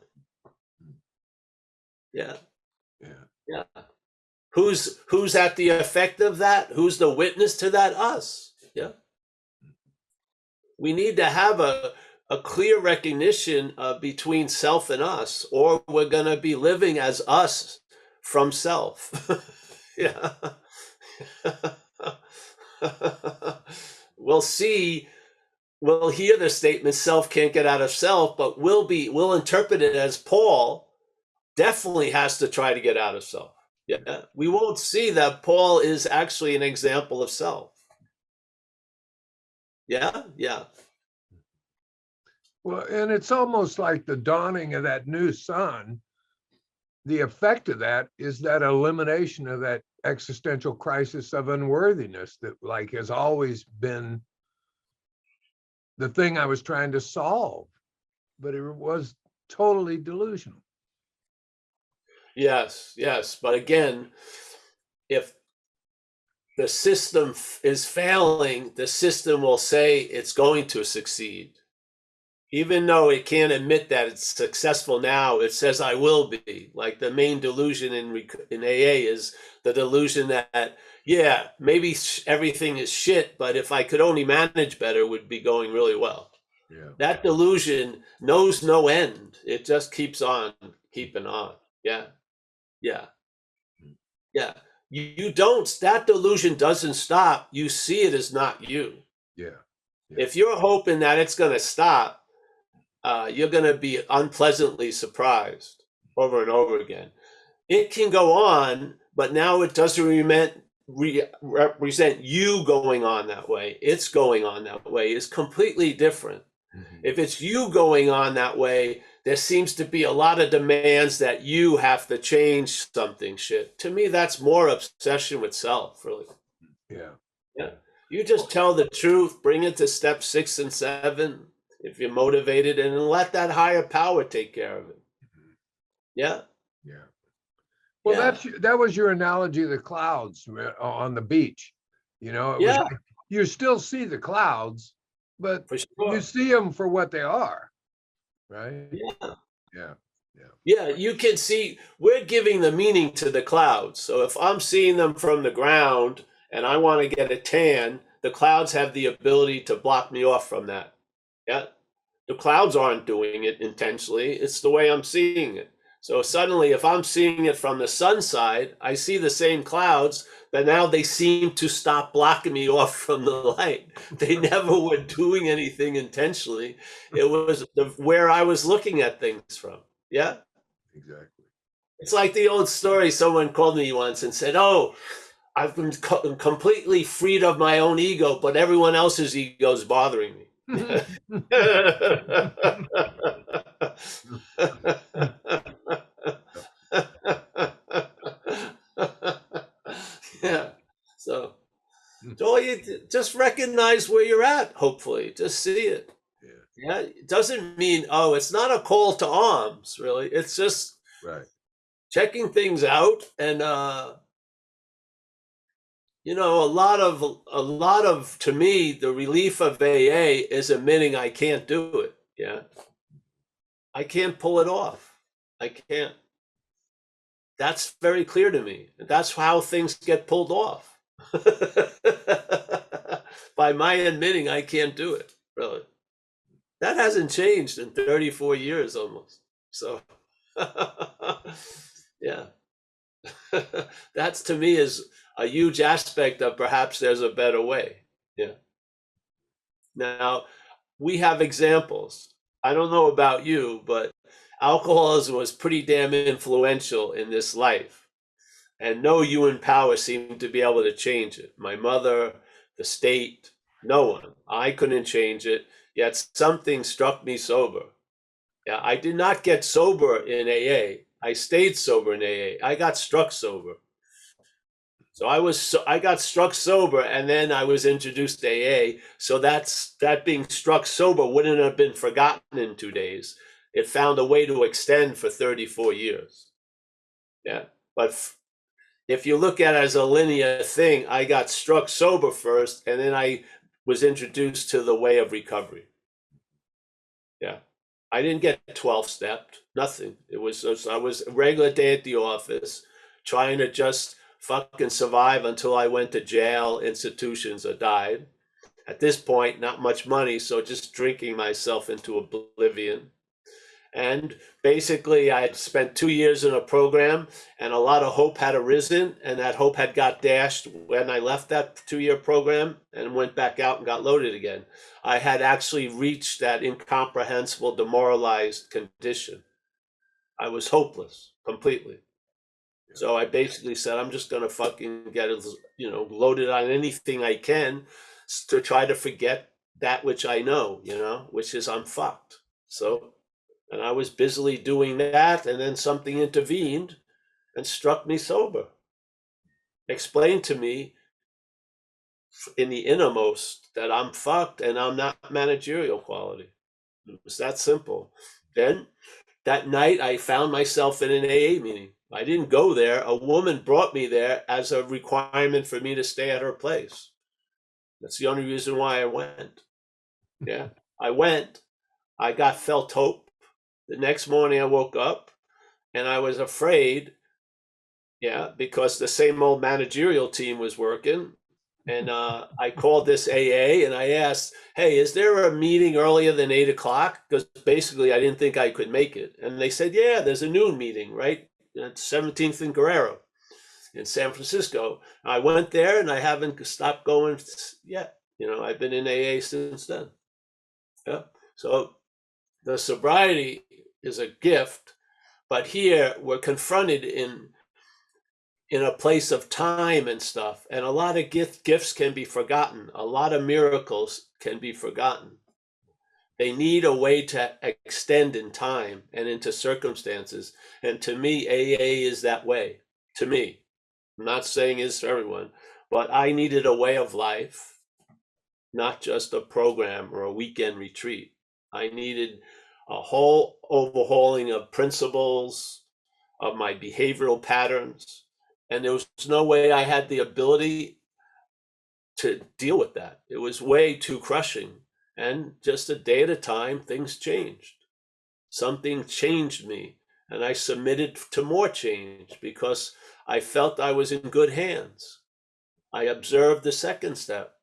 Yeah. Yeah. Yeah. Who's at the effect of that? Who's the witness to that? Us. Yeah. We need to have a clear recognition between self and us, or we're going to be living as us from self. Yeah. We'll hear the statement, self can't get out of self, but we'll interpret it as Paul definitely has to try to get out of self. Yeah. We won't see that Paul is actually an example of self. Yeah. Yeah. Well, and it's almost like the dawning of that new sun. The effect of that is that elimination of that existential crisis of unworthiness that like has always been the thing I was trying to solve, but it was totally delusional. Yes. Yes. But again, if the system is failing, the system will say it's going to succeed. Even though it can't admit that it's successful now, it says I will be. Like the main delusion in AA is the delusion that, yeah, maybe everything is shit, but if I could only manage better, it would be going really well. Yeah. That delusion knows no end. It just keeps on keeping on. Yeah. Yeah. Yeah. You don't, that delusion doesn't stop. You see it as not you. Yeah. If you're hoping that it's going to stop, you're going to be unpleasantly surprised over and over again. It can go on, but now it doesn't represent you going on that way. It's going on that way. It's completely different. Mm-hmm. If it's you going on that way, there seems to be a lot of demands that you have to change something shit. To me, that's more obsession with self, really. Yeah. Yeah. You just tell the truth, bring it to step 6 and 7 if you're motivated, and then let that higher power take care of it. Yeah. Yeah. Well, Yeah. that was your analogy of the clouds on the beach. You know, it was Yeah. like you still see the clouds, but For sure. you see them for what they are, right? Yeah. Yeah. Yeah, you can see we're giving the meaning to the clouds. So if I'm seeing them from the ground and I want to get a tan, the clouds have the ability to block me off from that. Yeah. The clouds aren't doing it intentionally. It's the way I'm seeing it. So suddenly, if I'm seeing it from the sun side, I see the same clouds, but now they seem to stop blocking me off from the light. They never were doing anything intentionally. It was where I was looking at things from. Yeah. Exactly. It's like the old story. Someone called me once and said, "Oh, I've been completely freed of my own ego, but everyone else's ego is bothering me." Yeah. So all you just recognize where you're at. Hopefully, just see it. Yeah. It doesn't mean, oh, it's not a call to arms, really. It's just Right. checking things out, and you know, a lot of to me, the relief of AA is admitting I can't do it. Yeah. I can't pull it off. I can't. That's very clear to me. That's how things get pulled off. By my admitting I can't do it, really. That hasn't changed in 34 years almost. So, yeah. That's to me is a huge aspect of perhaps there's a better way. Yeah. Now, we have examples. I don't know about you, but alcoholism was pretty damn influential in this life. And no human power seemed to be able to change it. My mother, the state, no one. I couldn't change it, yet something struck me sober. Yeah, I did not get sober in AA. I stayed sober in AA. I got struck sober. So I got struck sober, and then I was introduced to AA. So that being struck sober wouldn't have been forgotten in 2 days. It found a way to extend for 34 years. Yeah, but if you look at it as a linear thing, I got struck sober first, and then I was introduced to the way of recovery. Yeah, I didn't get 12-stepped, nothing. I was a regular day at the office, trying to just fucking survive until I went to jail, institutions, or died. At this point, not much money, so just drinking myself into oblivion. And basically, I had spent 2 years in a program, and a lot of hope had arisen, and that hope had got dashed when I left that 2-year program and went back out and got loaded again. I had actually reached that incomprehensible, demoralized condition. I was hopeless completely. So I basically said, I'm just going to fucking get it, loaded on anything I can to try to forget that which I know, which is I'm fucked. So, and I was busily doing that, and then something intervened and struck me sober. Explained to me in the innermost that I'm fucked and I'm not managerial quality. It was that simple. Then that night I found myself in an AA meeting. I didn't go there. A woman brought me there as a requirement for me to stay at her place. That's the only reason why I went. Yeah, I went. I got felt hope. The next morning I woke up and I was afraid, yeah, because the same old managerial team was working. And I called this AA and I asked, hey, is there a meeting earlier than 8 o'clock? Because basically I didn't think I could make it. And they said, yeah, there's a noon meeting, right? At 17th and Guerrero in San Francisco. I went there and I haven't stopped going yet. You know, I've been in AA since then. Yeah. So the sobriety is a gift, but here we're confronted in a place of time and stuff, and a lot of gifts can be forgotten. A lot of miracles can be forgotten. They need a way to extend in time and into circumstances. And to me, AA is that way. To me, I'm not saying it's for everyone, but I needed a way of life, not just a program or a weekend retreat. I needed a whole overhauling of principles, of my behavioral patterns. And there was no way I had the ability to deal with that. It was way too crushing. And just a day at a time, things changed. Something changed me. And I submitted to more change because I felt I was in good hands. I observed the second step.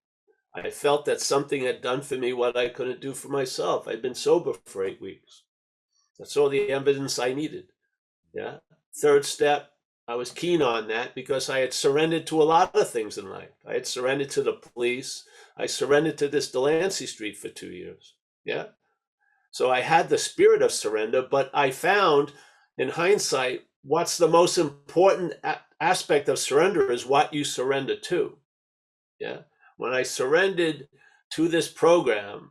I felt that something had done for me what I couldn't do for myself. I'd been sober for 8 weeks. That's all the evidence I needed. Yeah. Third step, I was keen on that because I had surrendered to a lot of things in life. I had surrendered to the police. I surrendered to this Delancey Street for 2 years. Yeah. So I had the spirit of surrender, but I found in hindsight, what's the most important aspect of surrender is what you surrender to. Yeah. When I surrendered to this program,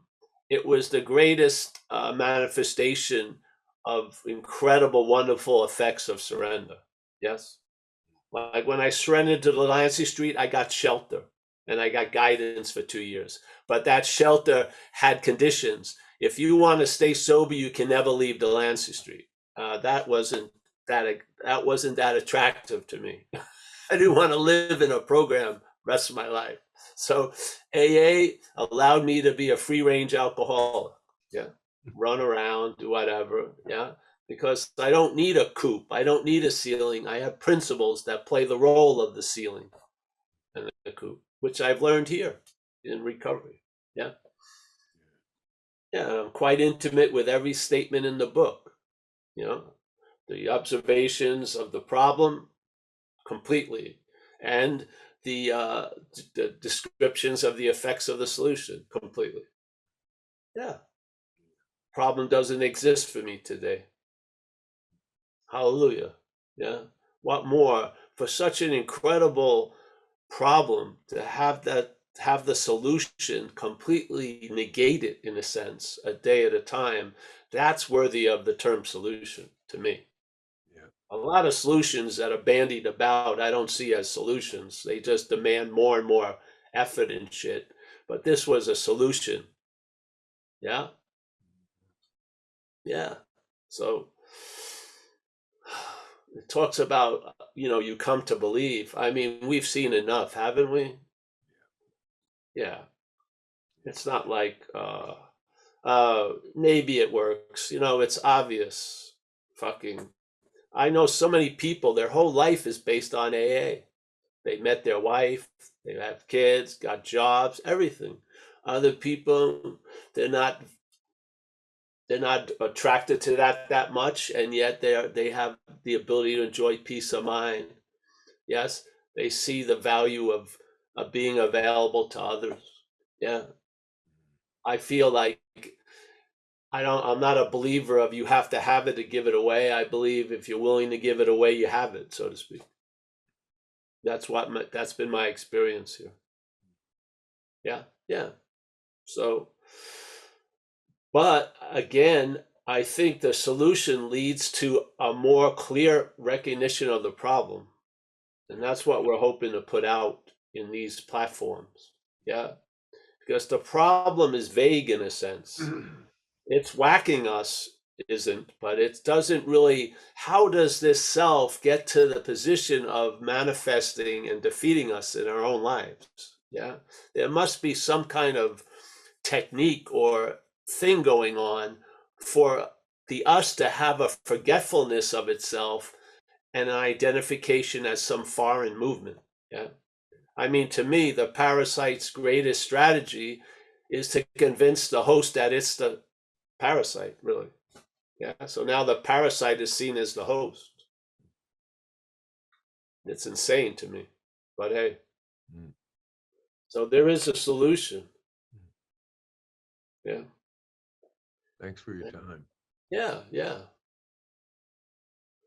it was the greatest manifestation of incredible, wonderful effects of surrender. Yes. Like when I surrendered to the Delancey Street, I got shelter and I got guidance for 2 years. But that shelter had conditions. If you want to stay sober, you can never leave Delancey Street. That wasn't that attractive to me. I didn't want to live in a program rest of my life. So AA allowed me to be a free range alcoholic. Yeah. Run around, do whatever. Yeah. Because I don't need a coop. I don't need a ceiling. I have principles that play the role of the ceiling and the coop, which I've learned here in recovery. Yeah. Yeah. I'm quite intimate with every statement in the book. You know, the observations of the problem completely, and the descriptions of the effects of the solution completely. Yeah. Problem doesn't exist for me today. Hallelujah. Yeah. What more for such an incredible problem to have the solution completely negated in a sense, a day at a time? That's worthy of the term solution to me. A lot of solutions that are bandied about, I don't see as solutions. They just demand more and more effort and shit. But this was a solution. Yeah. Yeah. So it talks about, you come to believe. I mean, we've seen enough, haven't we? Yeah. It's not like, maybe it works. It's obvious. I know so many people, their whole life is based on AA. They met their wife, they have kids, got jobs, everything. Other people, they're not attracted to that much, and yet they have the ability to enjoy peace of mind. Yes, they see the value of being available to others. Yeah, I feel like I'm not a believer of you have to have it to give it away. I believe if you're willing to give it away, you have it, so to speak. That's been my experience here. Yeah. So, but again, I think the solution leads to a more clear recognition of the problem. And that's what we're hoping to put out in these platforms. Yeah. Because the problem is vague in a sense. It's whacking us isn't, but it doesn't really, how does this self get to the position of manifesting and defeating us in our own lives? Yeah, there must be some kind of technique or thing going on for the us to have a forgetfulness of itself and an identification as some foreign movement. Yeah, I mean, to me, the parasite's greatest strategy is to convince the host that it's the parasite, really. Yeah, so now the parasite is seen as the host. It's insane to me, but hey. So there is a solution. Yeah. Thanks for your time. Yeah, yeah.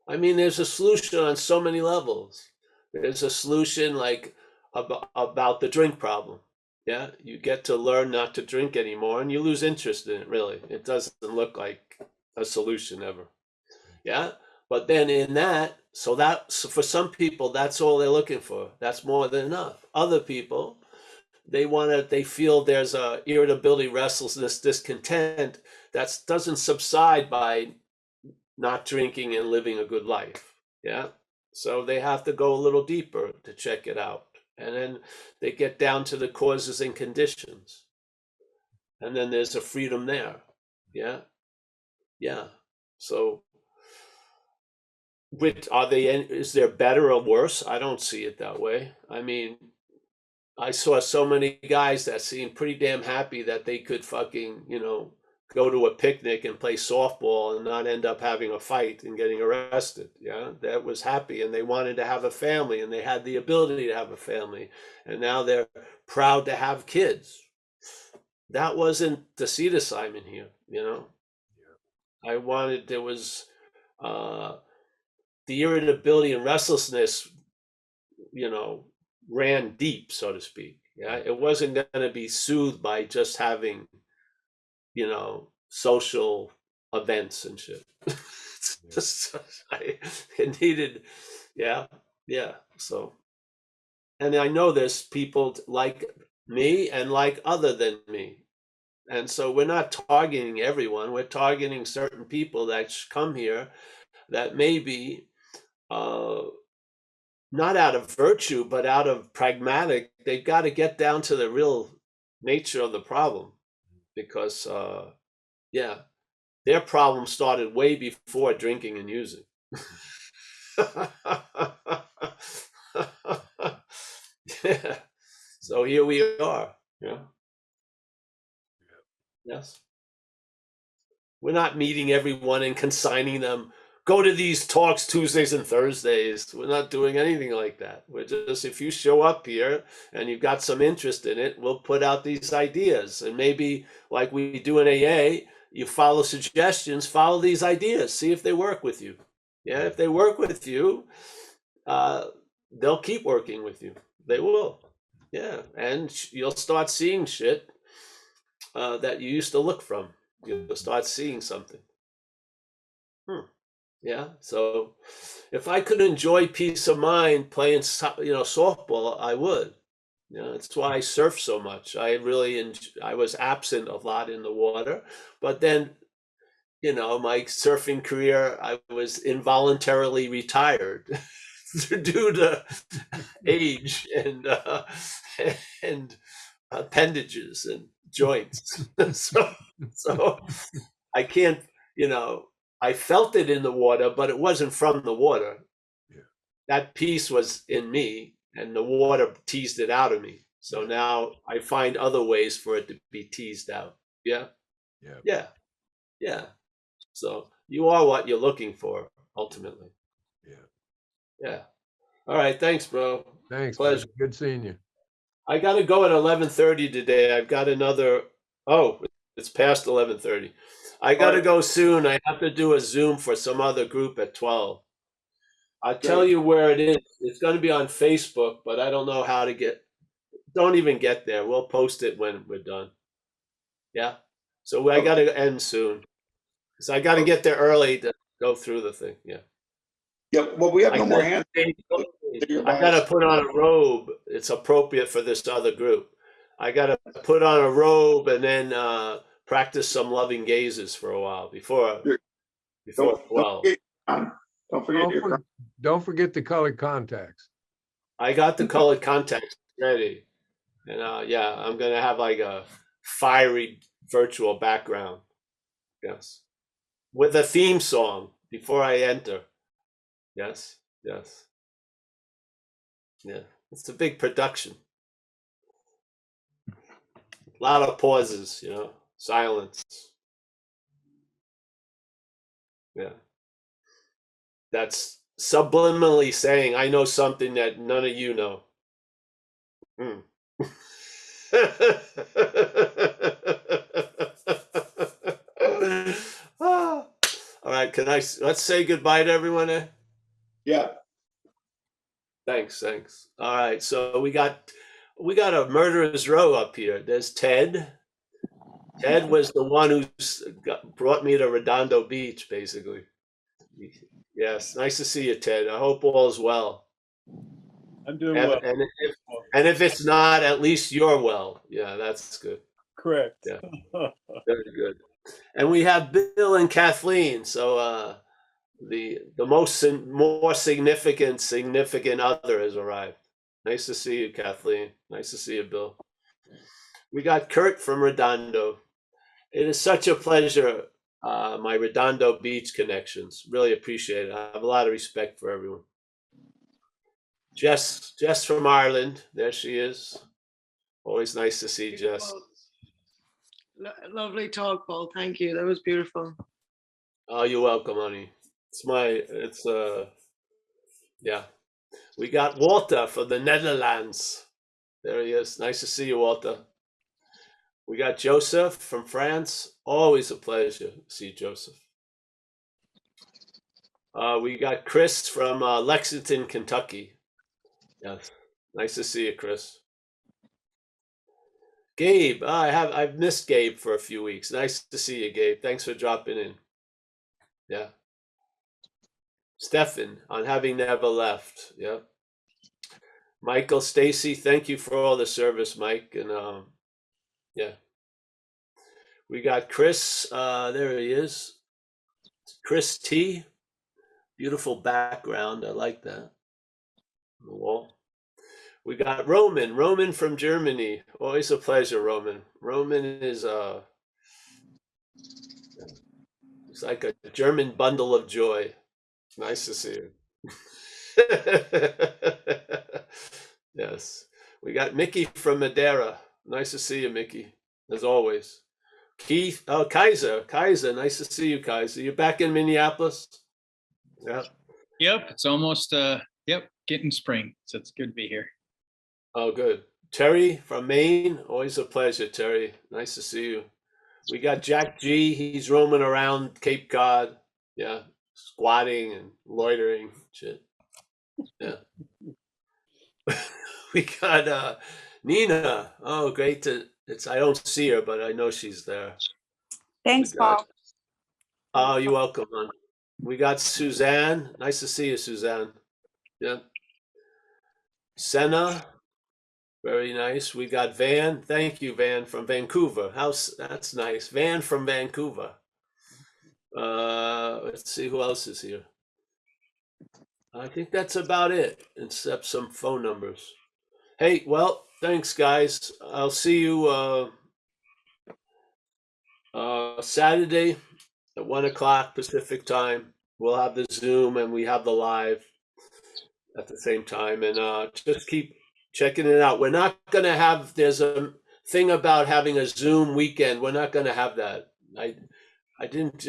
I mean, there's a solution on so many levels. There's a solution like about the drink problem. Yeah, you get to learn not to drink anymore and you lose interest in it, really. It doesn't look like a solution ever. Yeah, but then in that, so for some people, that's all they're looking for. That's more than enough. Other people, they feel there's a irritability, restlessness, discontent that doesn't subside by not drinking and living a good life. Yeah, so they have to go a little deeper to check it out, and then they get down to the causes and conditions, and then there's a freedom there. Yeah, yeah. So is there better or worse? I don't see it that way. I mean, I saw so many guys that seemed pretty damn happy that they could fucking, go to a picnic and play softball and not end up having a fight and getting arrested. Yeah, that was happy, and they wanted to have a family, and they had the ability to have a family, and now they're proud to have kids. That wasn't the seed assignment here, there was the irritability and restlessness, ran deep, so to speak. Yeah, it wasn't going to be soothed by just having, social events and shit. It needed, yeah. So, and I know there's people like me and like other than me. And so we're not targeting everyone. We're targeting certain people that come here that maybe, not out of virtue, but out of pragmatic, they've got to get down to the real nature of the problem, because, their problem started way before drinking and using. Yeah. So here we are. Yeah. Yes. We're not meeting everyone and consigning them, go to these talks Tuesdays and Thursdays. We're not doing anything like that. We're just, if you show up here and you've got some interest in it, we'll put out these ideas. And maybe like we do in AA, you follow suggestions, follow these ideas, see if they work with you. Yeah, if they work with you, they'll keep working with you. They will. Yeah, and you'll start seeing shit that you used to look from. You'll start seeing something. Yeah, so if I could enjoy peace of mind playing, softball, I would. That's why I surf so much. I was absent a lot in the water, but then, my surfing career, I was involuntarily retired due to age and appendages and joints. so I can't, I felt it in the water, but it wasn't from the water. Yeah. That piece was in me, and the water teased it out of me. So now I find other ways for it to be teased out. Yeah. So you are what you're looking for, ultimately. Yeah. All right. Thanks, bro. Thanks. Pleasure. Man. Good seeing you. I got to go at 11:30 today. I've got another. Oh, it's past 11:30. I got to go soon. I have to do a Zoom for some other group at 12. I'll tell you where it is. It's going to be on Facebook, but I don't know how to don't even get there. We'll post it when we're done. Yeah. So I got to end soon. So I got to get there early to go through the thing. Yeah. Yeah, well, we have no more hands. I got to put on a robe. It's appropriate for this other group. I got to put on a robe and then practice some loving gazes for a while before. before Don't 12. forget, don't forget your. Don't forget the colored contacts. I got the colored contacts ready. And yeah, I'm going to have like a fiery virtual background. Yes. With a theme song before I enter. Yes. Yes. Yeah. It's a big production. A lot of pauses, you know, silence. Yeah. That's subliminally saying, I know something that none of you know. Mm. Ah. All right, let's say goodbye to everyone. Yeah. Thanks. All right, so we got a murderer's row up here. There's Ted. Ted was the one who brought me to Redondo Beach, basically. Yes, nice to see you, Ted. I hope all is well. I'm doing well. And if it's not, at least you're well. Yeah, that's good. Correct. Yeah, very good. And we have Bill and Kathleen. So the more significant other has arrived. Nice to see you, Kathleen. Nice to see you, Bill. We got Kurt from Redondo. It is such a pleasure. My Redondo Beach connections. Really appreciate it. I have a lot of respect for everyone. Jess from Ireland. There she is. Always nice to see Jess. Lovely talk, Paul. Thank you. That was beautiful. Oh, you're welcome, honey. Yeah. We got Walter from the Netherlands. There he is. Nice to see you, Walter. We got Joseph from France. Always a pleasure to see Joseph. We got Chris from Lexington, Kentucky. Yes. Nice to see you, Chris. Gabe, I've missed Gabe for a few weeks. Nice to see you, Gabe. Thanks for dropping in. Yeah. Stefan, on having never left. Yeah. Michael, Stacy, thank you for all the service, Mike. And yeah. We got Chris. There he is. Chris T. Beautiful background. I like that. On the wall. We got Roman from Germany. Always a pleasure, Roman. Roman is it's like a German bundle of joy. Nice to see you. Yes. We got Mickey from Madeira. Nice to see you, Mickey, as always. Keith, Kaiser, nice to see you, Kaiser. You're back in Minneapolis? Yeah. Yep, it's almost getting spring, so it's good to be here. Oh, good. Terry from Maine, always a pleasure, Terry. Nice to see you. We got Jack G. He's roaming around Cape Cod. Yeah, squatting and loitering. Shit. Yeah. We got Nina. Oh, great I don't see her, but I know she's there. Thanks, Paul. Oh, you're welcome, hon. We got Suzanne. Nice to see you, Suzanne. Yeah. Senna. Very nice. We got Van. Thank you, Van, from Vancouver. That's nice. Van from Vancouver. Let's see who else is here. I think that's about it, except some phone numbers. Hey, well, thanks, guys. I'll see you Saturday at 1 o'clock Pacific time. We'll have the Zoom and we have the live at the same time. And just keep checking it out. We're not going to have, there's a thing about having a Zoom weekend. We're not going to have that. I didn't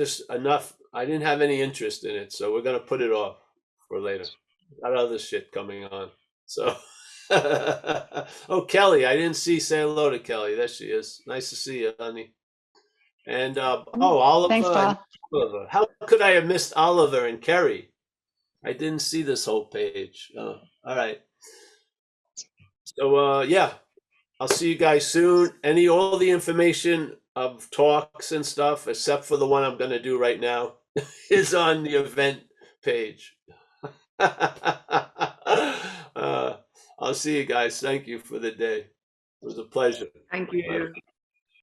have any interest in it. So we're going to put it off for later. Got other shit coming on. So, oh, Kelly, I didn't say hello to Kelly. There she is. Nice to see you, honey. And, Oliver. Thanks, Paul. Oliver. How could I have missed Oliver and Kerry? I didn't see this whole page. Oh, all right. So, yeah, I'll see you guys soon. All the information of talks and stuff, except for the one I'm going to do right now, is on the event page. I'll see you guys. Thank you for the day. It was a pleasure. Thank you.